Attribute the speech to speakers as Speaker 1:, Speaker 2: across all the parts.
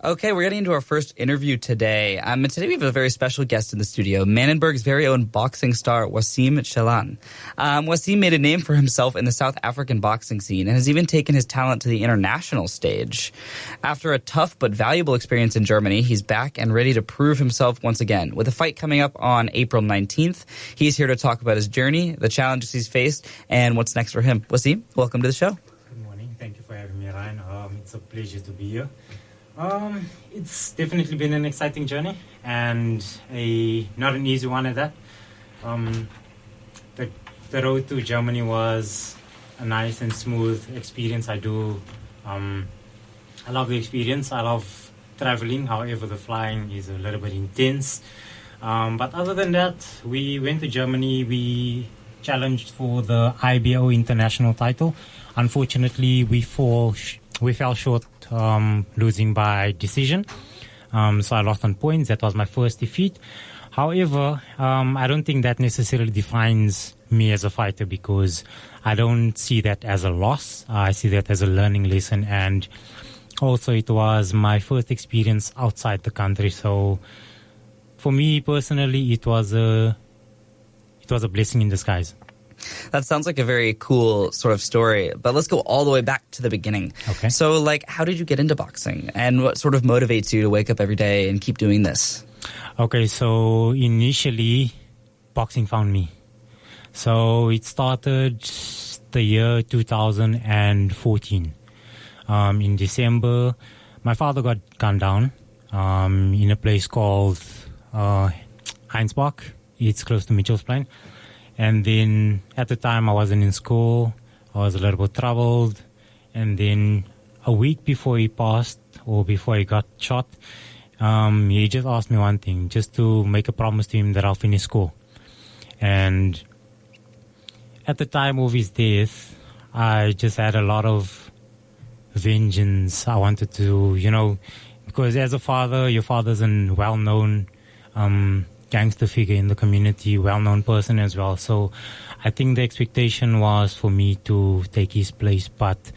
Speaker 1: Okay, we're getting into our first interview today. And today we have a very special guest in the studio, Manenberg's very own boxing star, Wassim Chellan. Wassim made a name for himself in the South African boxing scene and has even taken his talent to the international stage. After a tough but valuable experience in Germany, he's back and ready to prove himself once again. With a fight coming up on April 19th, he's here to talk about his journey, the challenges he's faced, and what's next for him. Wassim, welcome to the show.
Speaker 2: Good morning. Thank you for having me, Ryan. It's a pleasure to be here. It's definitely been an exciting journey and not an easy one at that. The road to Germany was a nice and smooth experience. I love the experience. I love traveling. However, the flying is a little bit intense. But other than that, we went to Germany. We challenged for the IBO International title. Unfortunately, we fell short, losing by decision. So I lost on points. That was my first defeat. However, I don't think that necessarily defines me as a fighter, because I don't see that as a loss. I see that as a learning lesson. And also it was my first experience outside the country. So for me personally, it was a blessing in disguise.
Speaker 1: That sounds like a very cool sort of story, but let's go all the way back to the beginning.
Speaker 2: Okay.
Speaker 1: So, how did you get into boxing, and what sort of motivates you to wake up every day and keep doing this?
Speaker 2: Okay, so initially, boxing found me. So it started the year 2014. In December, my father got gunned down in a place called Heinsbach. It's close to Mitchell's Plain. And then at the time I wasn't in school. I was a little bit troubled. And then a week before he passed, or before he got shot, he just asked me one thing, just to make a promise to him that I'll finish school. And at the time of his death, I just had a lot of vengeance. I wanted to, because as a father, your father's a well-known gangster figure in the community, well-known person as well. So I think the expectation was for me to take his place, but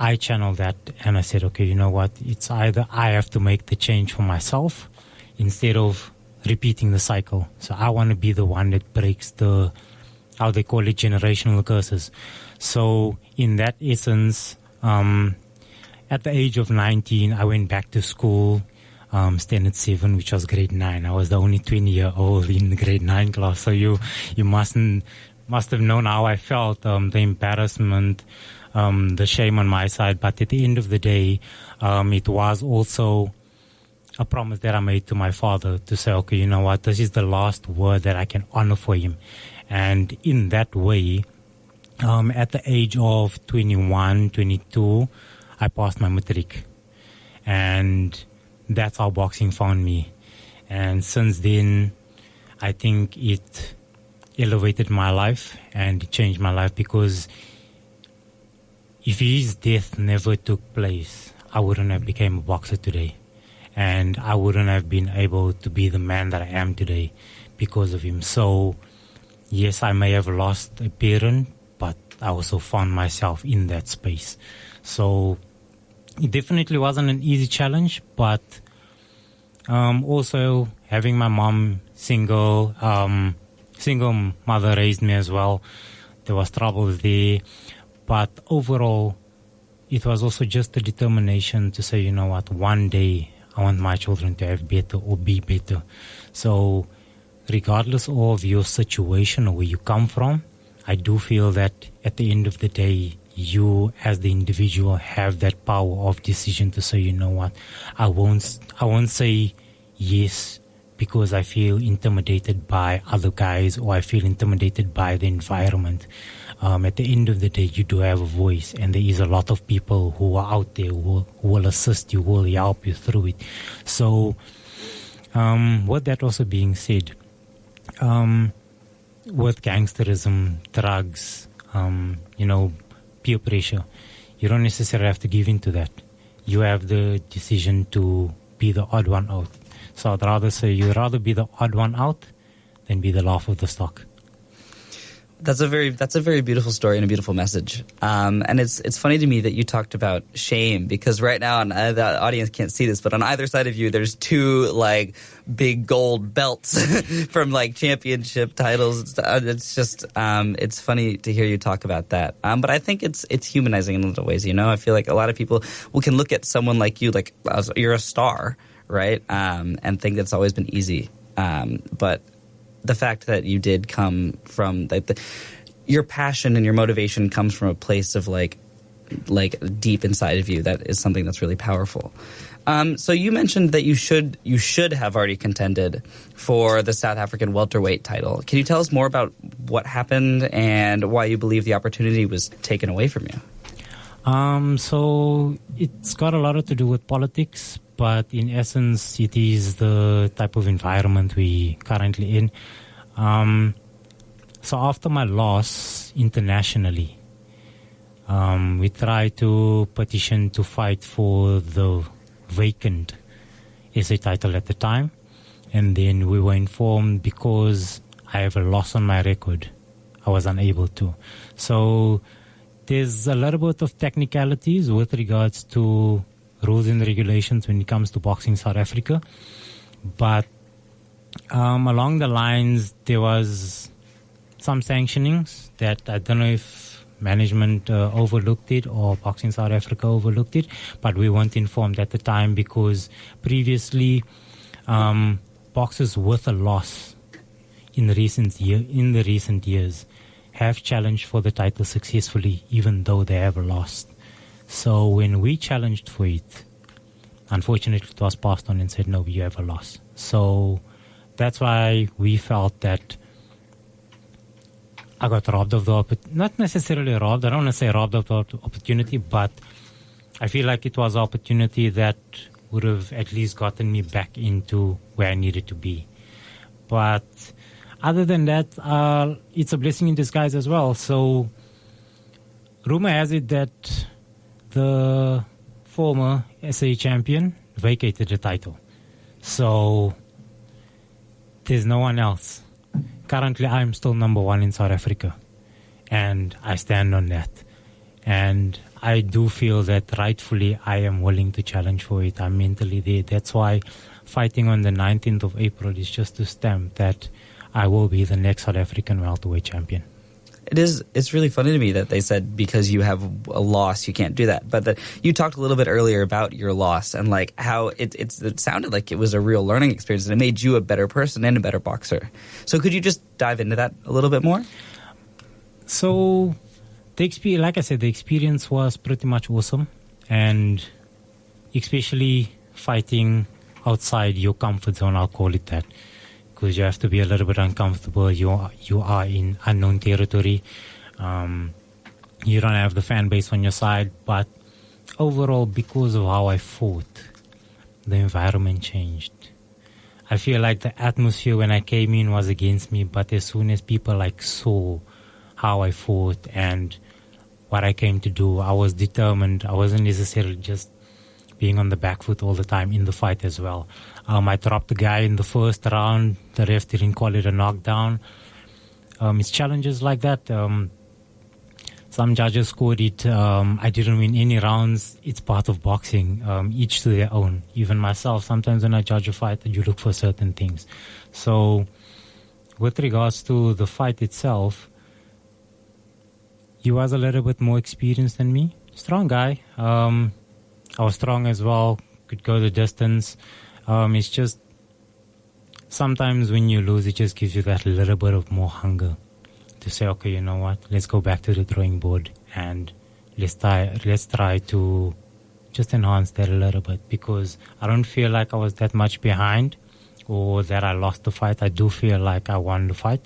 Speaker 2: I channeled that and I said, okay, you know what? It's either I have to make the change for myself instead of repeating the cycle. So I want to be the one that breaks how they call it, generational curses. So in that essence, at the age of 19, I went back to school, standard 7, which was grade 9. I was the only 20-year-old in the grade 9 class. So you must have known how I felt, the embarrassment, the shame on my side. But at the end of the day, it was also a promise that I made to my father to say, okay, you know what, this is the last word that I can honor for him. And in that way, at the age of 21, 22, I passed my matric. And that's how boxing found me. And since then, I think it elevated my life and it changed my life, because if his death never took place, I wouldn't have become a boxer today. And I wouldn't have been able to be the man that I am today because of him. So, yes, I may have lost a parent, but I also found myself in that space. So it definitely wasn't an easy challenge, but also having my mom single mother raised me as well. There was trouble there, but overall it was also just a determination to say, you know what, one day I want my children to have better or be better. So regardless of your situation or where you come from, I do feel that at the end of the day, you as the individual have that power of decision to say, you know what, I won't say yes because I feel intimidated by other guys or I feel intimidated by the environment. At the end of the day, you do have a voice, and there is a lot of people who are out there who will assist you, who will help you through it. So with that also being said, with gangsterism, drugs, peer pressure, you don't necessarily have to give in to that. You have the decision to be the odd one out. So I'd rather say you'd rather be the odd one out than be the laugh of the stock.
Speaker 1: That's a very beautiful story and a beautiful message. And it's funny to me that you talked about shame, because right now, and the audience can't see this, but on either side of you, there's two like big gold belts from like championship titles. It's just it's funny to hear you talk about that. But I think it's humanizing in little ways. You know, I feel like a lot of people can look at someone like you, like you're a star, right? And think it's always been easy. But the fact that you did come from your passion and your motivation comes from a place of like deep inside of you. That is something that's really powerful. So you mentioned that you should have already contended for the South African welterweight title. Can you tell us more about what happened and why you believe the opportunity was taken away from you?
Speaker 2: So it's got a lot to do with politics, but in essence, it is the type of environment we currently in. So after my loss internationally, we tried to petition to fight for the vacant SA title at the time, and then we were informed because I have a loss on my record, I was unable to. So there's a little bit of technicalities with regards to rules and regulations when it comes to boxing South Africa, but along the lines there was some sanctionings that I don't know if management overlooked it or Boxing South Africa overlooked it, but we weren't informed at the time because previously boxers with a loss in the recent years have challenged for the title successfully, even though they have lost. So when we challenged for it, unfortunately it was passed on and said, no, you have a loss. So that's why we felt that I got robbed of the opportunity. Not necessarily robbed, I don't want to say robbed of the opportunity, but I feel like it was an opportunity that would have at least gotten me back into where I needed to be. But other than that, it's a blessing in disguise as well. So rumor has it that the former SA champion vacated the title. So there's no one else. Currently, I'm still number one in South Africa, and I stand on that. And I do feel that rightfully I am willing to challenge for it. I'm mentally there. That's why fighting on the 19th of April is just to stamp that I will be the next South African welterweight champion.
Speaker 1: It's really funny to me that they said because you have a loss you can't do that. But you talked a little bit earlier about your loss and like how it sounded like it was a real learning experience and it made you a better person and a better boxer. So could you just dive into that a little bit more?
Speaker 2: So like I said, the experience was pretty much awesome, and especially fighting outside your comfort zone, I'll call it that. Because you have to be a little bit uncomfortable. You are in unknown territory. You don't have the fan base on your side. But overall, because of how I fought, the environment changed. I feel like the atmosphere when I came in was against me. But as soon as people saw how I fought and what I came to do, I was determined. I wasn't necessarily just being on the back foot all the time in the fight as well. I dropped the guy in the first round. The ref didn't call it a knockdown. It's challenges like that. Some judges scored it. I didn't win any rounds. It's part of boxing, each to their own. Even myself, sometimes when I judge a fight, you look for certain things. So with regards to the fight itself, he was a little bit more experienced than me. Strong guy. I was strong as well, could go the distance. It's just sometimes when you lose, it just gives you that little bit of more hunger to say, okay, you know what, let's go back to the drawing board and let's try to just enhance that a little bit, because I don't feel like I was that much behind or that I lost the fight. I do feel like I won the fight,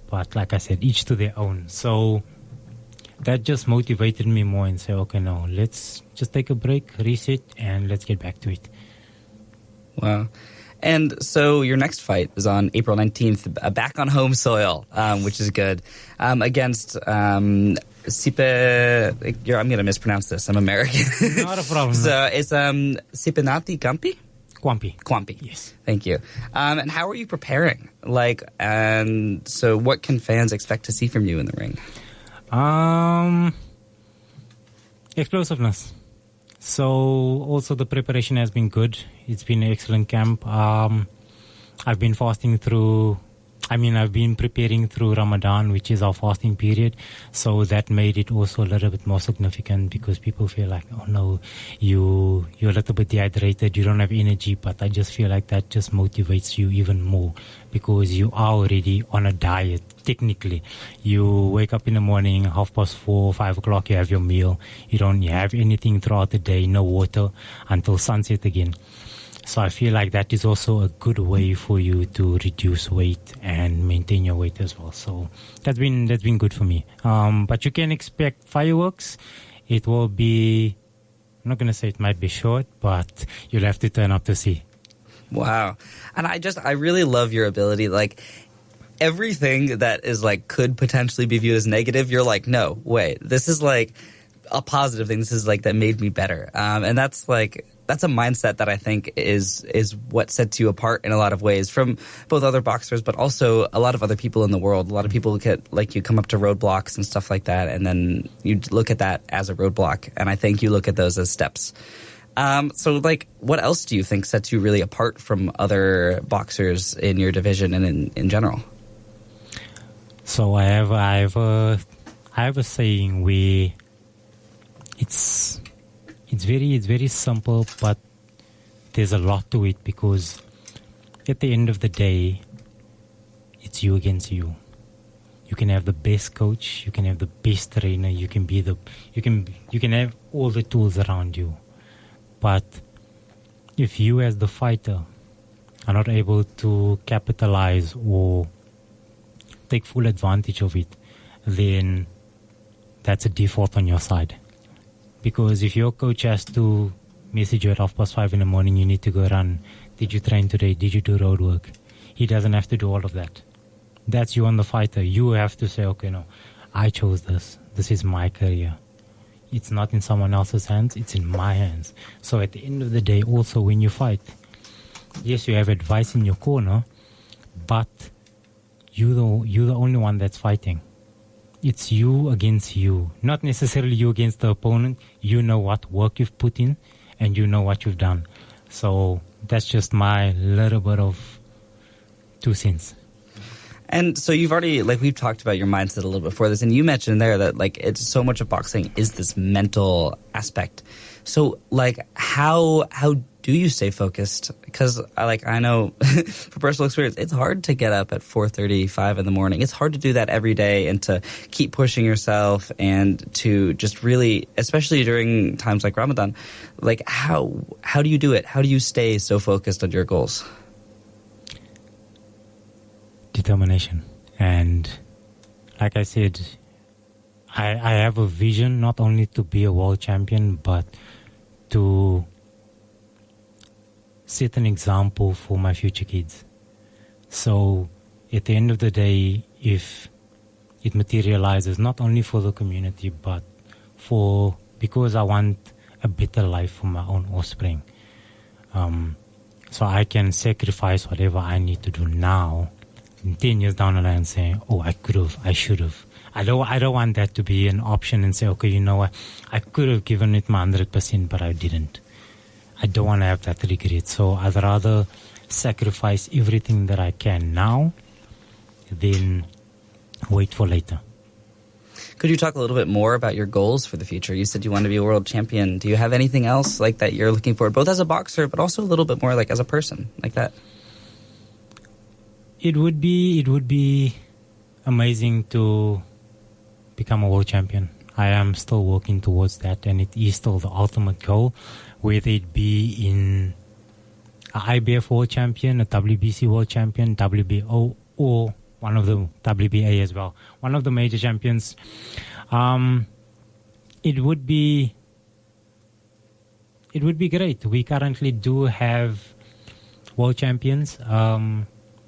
Speaker 2: but like I said, each to their own. So that just motivated me more and say, okay, no, let's just take a break, reset, and let's get back to it. Wow.
Speaker 1: And so your next fight is on April 19th, back on home soil, which is good, against Sipe. I'm going to mispronounce this. I'm American.
Speaker 2: Not a problem.
Speaker 1: So it's Sipenati Gampi?
Speaker 2: Kwampi.
Speaker 1: Kwampi.
Speaker 2: Yes.
Speaker 1: Thank you. And how are you preparing? And so what can fans expect to see from you in the ring?
Speaker 2: Explosiveness. So also the preparation has been good. It's been an excellent camp. I've been preparing through Ramadan, which is our fasting period. So that made it also a little bit more significant because people feel like, oh no, you're a little bit dehydrated, you don't have energy. But I just feel like that just motivates you even more because you are already on a diet. Technically, you wake up in the morning, 4:30, 5 o'clock, you have your meal. You don't have anything throughout the day, no water until sunset again. So I feel like that is also a good way for you to reduce weight and maintain your weight as well. So that's been good for me. But you can expect fireworks. It will be, I'm not going to say it might be short, but you'll have to turn up to see.
Speaker 1: Wow. And I really love your ability. Everything that is could potentially be viewed as negative, you're like, no, wait, this is a positive thing. This is that made me better. And that's a mindset that I think is what sets you apart in a lot of ways from both other boxers, but also a lot of other people in the world. A lot of people you come up to roadblocks and stuff like that, and then you look at that as a roadblock. And I think you look at those as steps. So what else do you think sets you really apart from other boxers in your division and in general?
Speaker 2: So I have a saying where it's very simple, but there's a lot to it because at the end of the day, it's you against you. You can have the best coach, you can have the best trainer, you can have all the tools around you. But if you as the fighter are not able to capitalize or take full advantage of it, then that's a default on your side. Because if your coach has to message you at 5:30 in the morning, you need to go run. Did you train today? Did you do road work? He doesn't have to do all of that. That's you on the fighter. You have to say, okay, no, I chose this. This is my career. It's not in someone else's hands. It's in my hands. So at the end of the day, also when you fight, yes, you have advice in your corner, but you're the only one that's fighting. It's you against you, not necessarily you against the opponent. You know what work you've put in and you know what you've done. So that's just my little bit of 2 cents.
Speaker 1: And so you've already, we've talked about your mindset a little before this, and you mentioned there that, it's so much of boxing is this mental aspect. So, how do you stay focused? Because, I know from personal experience, it's hard to get up at 4:35 in the morning. It's hard to do that every day and to keep pushing yourself and to just really, especially during times like Ramadan, how do you do it? How do you stay so focused on your goals?
Speaker 2: Determination. And like I said, I have a vision not only to be a world champion, but to set an example for my future kids. So at the end of the day, if it materializes not only for the community, but because I want a better life for my own offspring. So I can sacrifice whatever I need to do now, 10 years down the line saying, oh, I could have, I should have. I don't want that to be an option and say, okay, you know what, I could have given it my 100%, but I didn't. I don't want to have that regret. So I'd rather sacrifice everything that I can now than wait for later.
Speaker 1: Could you talk a little bit more about your goals for the future? You said you want to be a world champion. Do you have anything else that you're looking for, both as a boxer, but also a little bit more as a person, like that?
Speaker 2: It would be amazing to become a world champion. I am still working towards that, and it is still the ultimate goal, whether it be in an IBF world champion, a WBC world champion, WBO, or one of the WBA as well, one of the major champions. It would be great. We currently do have world champions.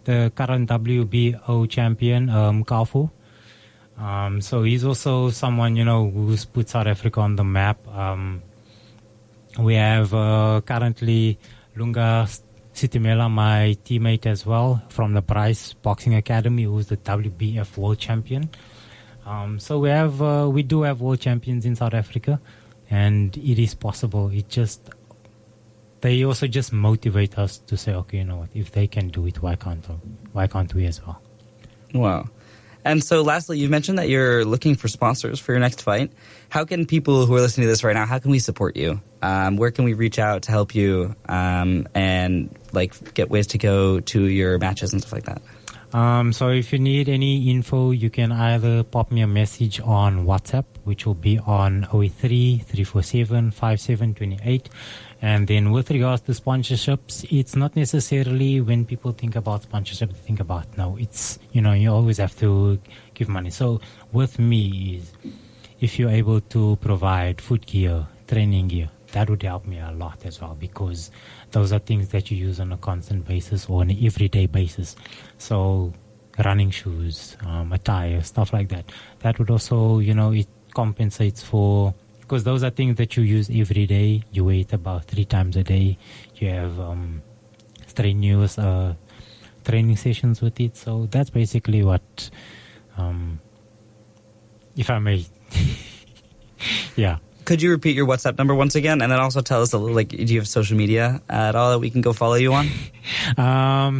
Speaker 2: The current WBO champion, Kafu. So he's also someone, who's put South Africa on the map. We have currently Lunga Sitimela, my teammate as well, from the Bryce Boxing Academy, who's the WBF world champion. So we do have world champions in South Africa, and it is possible. They also just motivate us to say, okay, you know what, if they can do it, why can't we as well?
Speaker 1: Wow. And so lastly, you mentioned that you're looking for sponsors for your next fight. How can people who are listening to this right now, how can we support you? Where can we reach out to help you and like get ways to go to your matches and stuff like that?
Speaker 2: So if you need any info, you can either pop me a message on WhatsApp, which will be on 083-347-5728. And then with regards to sponsorships, it's not necessarily when people think about sponsorship, they think about, no, it's, you always have to give money. So with me, if you're able to provide food gear, training gear, that would help me a lot as well, because those are things that you use on a constant basis or on an everyday basis. So running shoes, attire, stuff like that. That would also, it compensates for, because those are things that you use every day. You wear it about 3 times a day. You have strenuous training sessions with it. So that's basically what, if I may, yeah.
Speaker 1: Could you repeat your WhatsApp number once again, and then also tell us a little, do you have social media at all that we can go follow you on?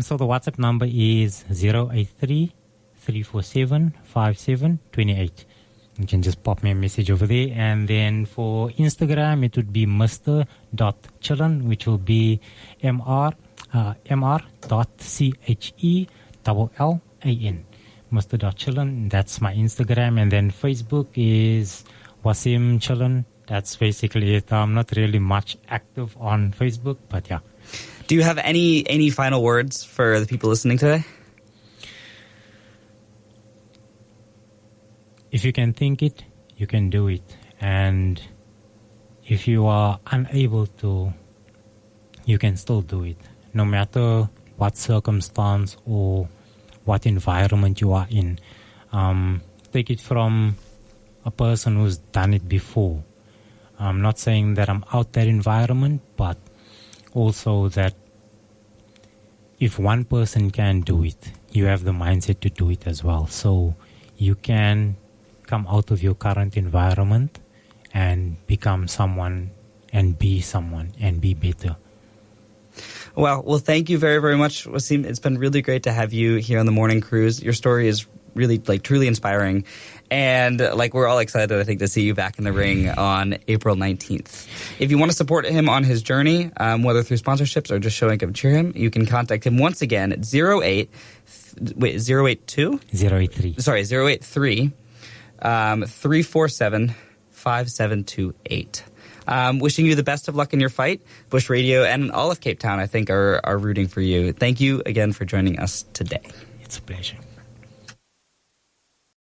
Speaker 2: So the WhatsApp number is 083-347-5728. You can just pop me a message over there. And then for Instagram, it would be Mr.Chellan, which will be mr.chellan. Mr.Chellan, that's my Instagram. And then Facebook is Wassim Chellan. That's basically it. I'm not really much active on Facebook, but yeah.
Speaker 1: Do you have any final words for the people listening today?
Speaker 2: If you can think it, you can do it. And if you are unable to, you can still do it. No matter what circumstance or what environment you are in. Take it from a person who's done it before. I'm not saying that I'm out that environment, but also that if one person can do it, you have the mindset to do it as well. So you can come out of your current environment and become someone and be better.
Speaker 1: Well, thank you very, very much, Wassim. It's been really great to have you here on the Morning Cruise. Your story is really, truly inspiring. And, we're all excited, I think, to see you back in the ring on April 19th. If you want to support him on his journey, whether through sponsorships or just showing up to cheer him, you can contact him once again at 083 347-5728. Wishing you the best of luck in your fight. Bush Radio and all of Cape Town, I think, are rooting for you. Thank you again for joining us today.
Speaker 2: It's a pleasure.